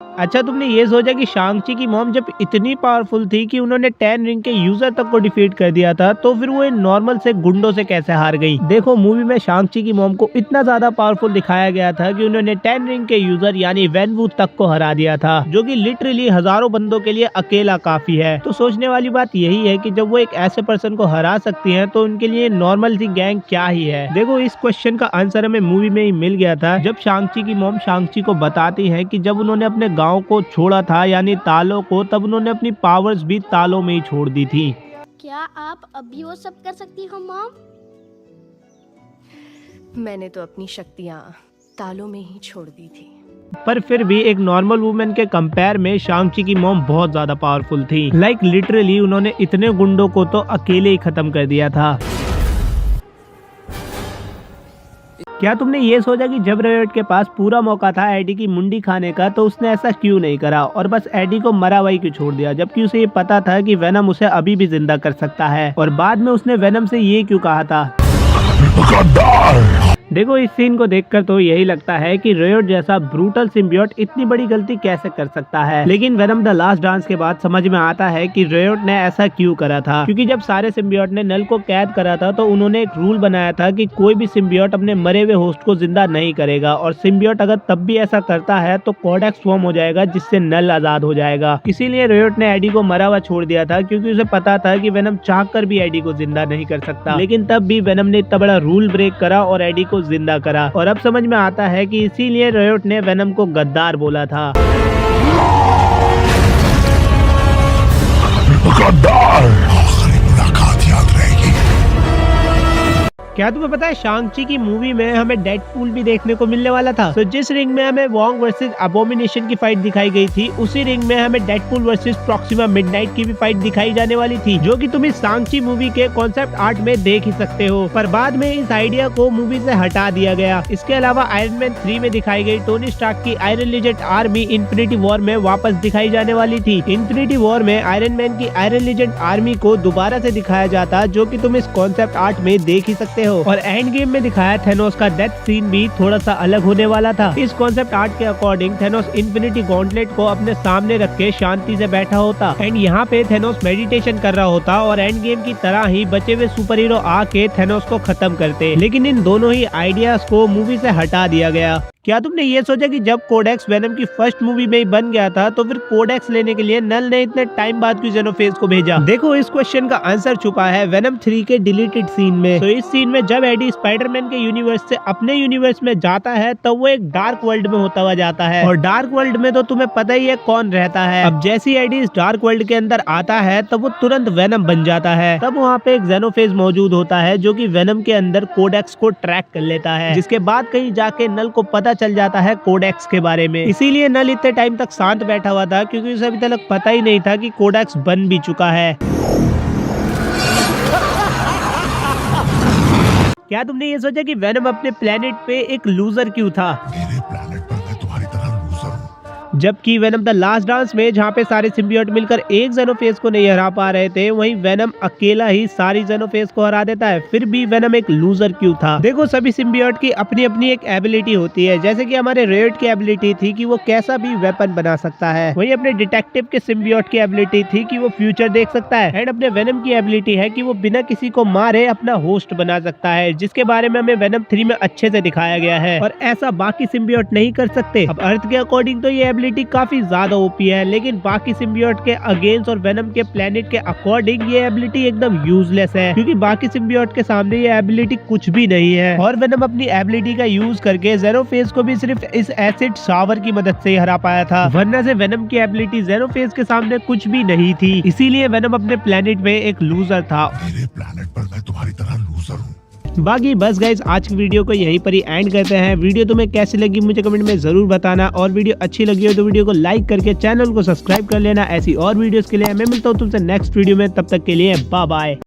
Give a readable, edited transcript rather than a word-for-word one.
अच्छा, तुमने ये सोचा कि शांग-ची की मॉम जब इतनी पावरफुल थी कि उन्होंने 10 रिंग के यूजर तक को डिफीट कर दिया था, तो फिर वो इन नॉर्मल से गुंडों से कैसे हार गई? देखो, मूवी में शांग-ची की मॉम को इतना ज्यादा पावरफुल दिखाया गया था कि उन्होंने 10 रिंग के यूजर यानी वैन वू तक को हरा दिया था, जो कि लिटरली हजारों बंदों के लिए अकेला काफी है। तो सोचने वाली बात यही है कि जब वो एक ऐसे पर्सन को हरा सकती है, तो उनके लिए नॉर्मल सी गैंग क्या ही है। देखो, इस क्वेश्चन का आंसर हमें मूवी में ही मिल गया था, जब शांग-ची की मॉम शांग-ची को बताती है कि जब उन्होंने अपने गाँव को छोड़ा था यानी तालों को, तब उन्होंने अपनी पावर्स भी तालों में ही छोड़ दी थी। क्या आप अभी वो सब कर सकती हो मॉम? मैंने तो अपनी शक्तियाँ तालों में ही छोड़ दी थी। पर फिर भी एक नॉर्मल वुमेन के कंपेयर में शांग-ची की मॉम बहुत ज्यादा पावरफुल थी। लाइक लिटरली उन्होंने इतने गुंडों को तो अकेले ही खत्म कर दिया था। क्या तुमने ये सोचा कि जब रियोट के पास पूरा मौका था एडी की मुंडी खाने का, तो उसने ऐसा क्यों नहीं करा और बस एडी को मरा हुआ ही क्यों छोड़ दिया, जबकि उसे ये पता था कि वेनम उसे अभी भी जिंदा कर सकता है? और बाद में उसने वेनम से ये क्यों कहा था? देखो, इस सीन को देखकर तो यही लगता है कि रियोट जैसा ब्रूटल सिम्बियोट इतनी बड़ी गलती कैसे कर सकता है। लेकिन वेनम द लास्ट डांस के बाद समझ में आता है कि रियोट ने ऐसा क्यों करा था, क्योंकि जब सारे सिम्बियोट ने नल को कैद करा था, तो उन्होंने एक रूल बनाया था कि कोई भी सिम्बियोट अपने मरे हुए होस्ट को जिंदा नहीं करेगा, और सिम्बियोट अगर तब भी ऐसा करता है तो कोडेक्स फॉर्म हो जाएगा, जिससे नल आजाद हो जाएगा। इसीलिए रियोट ने एडी को मरा हुआ छोड़ दिया था, क्योंकि उसे पता था कि वेनम चाहकर भी एडी को जिंदा नहीं कर सकता। लेकिन तब भी वेनम ने इतना बड़ा रूल ब्रेक करा और एडी को जिंदा करा, और अब समझ में आता है कि इसीलिए रियोट ने वेनम को गद्दार बोला था। क्या तुम्हें पता है शांग-ची की मूवी में हमें डेडपूल भी देखने को मिलने वाला था? तो जिस रिंग में हमें वोंग वर्सेस अबोमिनेशन की फाइट दिखाई गई थी, उसी रिंग में हमें डेडपूल वर्सेस प्रॉक्सिमा मिडनाइट की भी फाइट दिखाई जाने वाली थी, जो कि तुम इस शांग-ची मूवी के कॉन्सेप्ट आर्ट में देख ही सकते हो। पर बाद में इस आइडिया को मूवी से हटा दिया गया। इसके अलावा आयरन मैन 3 में दिखाई गई टोनी स्टार्क की iron legend army infinity war में वापस दिखाई जाने वाली थी। इन्फिनिटी वॉर में आयरन मैन की आयरन लेजेंड आर्मी को दोबारा से दिखाया जाता, जो कि तुम इस कॉन्सेप्ट आर्ट में देख ही सकते हो। और एंड गेम में दिखाया थेनोस का डेथ सीन भी थोड़ा सा अलग होने वाला था। इस कॉन्सेप्ट आर्ट के अकॉर्डिंग थेनोस इन्फिनिटी गॉन्टलेट को अपने सामने रख के शांति से बैठा होता, एंड यहाँ पे थेनोस मेडिटेशन कर रहा होता, और एंड गेम की तरह ही बचे हुए सुपर हीरो आके थेनोस को खत्म करते। लेकिन इन दोनों ही आइडियाज को मूवी से हटा दिया गया। क्या तुमने ये सोचा कि जब कोडेक्स वेनम की फर्स्ट मूवी में ही बन गया था, तो फिर कोडेक्स लेने के लिए नल ने इतने टाइम बाद क्यों जेनोफेज को भेजा? देखो, इस क्वेश्चन का आंसर छुपा है वेनम 3 के डिलीटेड सीन में। तो इस सीन में जब एडी स्पाइडरमैन के यूनिवर्स से अपने यूनिवर्स में जाता है, तो वो एक डार्क वर्ल्ड में होता हुआ जाता है, और डार्क वर्ल्ड में तो तुम्हें पता ही है कौन रहता है। अब जैसी एडी इस डार्क वर्ल्ड के अंदर आता है, तब वो तुरंत वेनम बन जाता है। तब वहाँ पे एक जेनोफेज मौजूद होता है, जो कि वेनम के अंदर कोडेक्स को ट्रैक कर लेता है, जिसके बाद कहीं जाके नल को पता चल जाता है कोडेक्स के बारे में। इसीलिए नल इतने टाइम तक शांत बैठा हुआ था, क्योंकि उसे अभी तक पता ही नहीं था कि कोडेक्स बन भी चुका है। क्या तुमने ये सोचा कि वेनम अपने प्लेनेट पे एक लूजर क्यों था? मेरे प्लेनेट पर मैं तुम्हारी तरह लूजर हूँ। जबकि वेनम द लास्ट डांस में जहाँ पे सारे सिम्बियोट मिलकर एक जेनोफेज को नहीं हरा पा रहे थे, वहीं वेनम अकेला ही सारी जेनोफेज को हरा देता है। फिर भी वेनम एक लूजर क्यों था? देखो, सभी सिम्बियोट की अपनी अपनी एक एबिलिटी होती है। जैसे कि हमारे रियोट की एबिलिटी थी कि वो कैसा भी वेपन बना सकता है, वहीं अपने डिटेक्टिव के सिम्बियोट की एबिलिटी थी कि वो फ्यूचर देख सकता है, एंड अपने वेनम की एबिलिटी है कि वो बिना किसी को मारे अपना होस्ट बना सकता है, जिसके बारे में हमें वेनम 3 में अच्छे से दिखाया गया है, और ऐसा बाकी सिम्बियोट नहीं कर सकते। अब अर्थ के अकॉर्डिंग तो ये एबिलिटी काफी ज्यादा ओपी है, लेकिन बाकी सिम्बियोट के अगेंस्ट और वेनम के प्लेनेट के अकॉर्डिंग ये एबिलिटी एकदम यूजलेस है, क्योंकि बाकी सिम्बियोट के सामने ये एबिलिटी कुछ भी नहीं है। और वेनम अपनी एबिलिटी का यूज करके जेनोफेज को भी सिर्फ इस एसिड शावर की मदद से ही हरा पाया था, वरना से वेनम की एबिलिटी जेनोफेज के सामने कुछ भी नहीं थी। इसीलिए वेनम अपने प्लेनेट में एक लूजर था। मेरे प्लेनेट पर मैं तुम्हारी तरह लूजर हूँ। बाकी बस गाइज, आज की वीडियो को यहीं पर ही एंड करते हैं। वीडियो तुम्हें कैसी लगी मुझे कमेंट में जरूर बताना, और वीडियो अच्छी लगी हो तो वीडियो को लाइक करके चैनल को सब्सक्राइब कर लेना। ऐसी और वीडियोस के लिए मैं मिलता हूँ तुमसे नेक्स्ट वीडियो में, तब तक के लिए बाय बाय।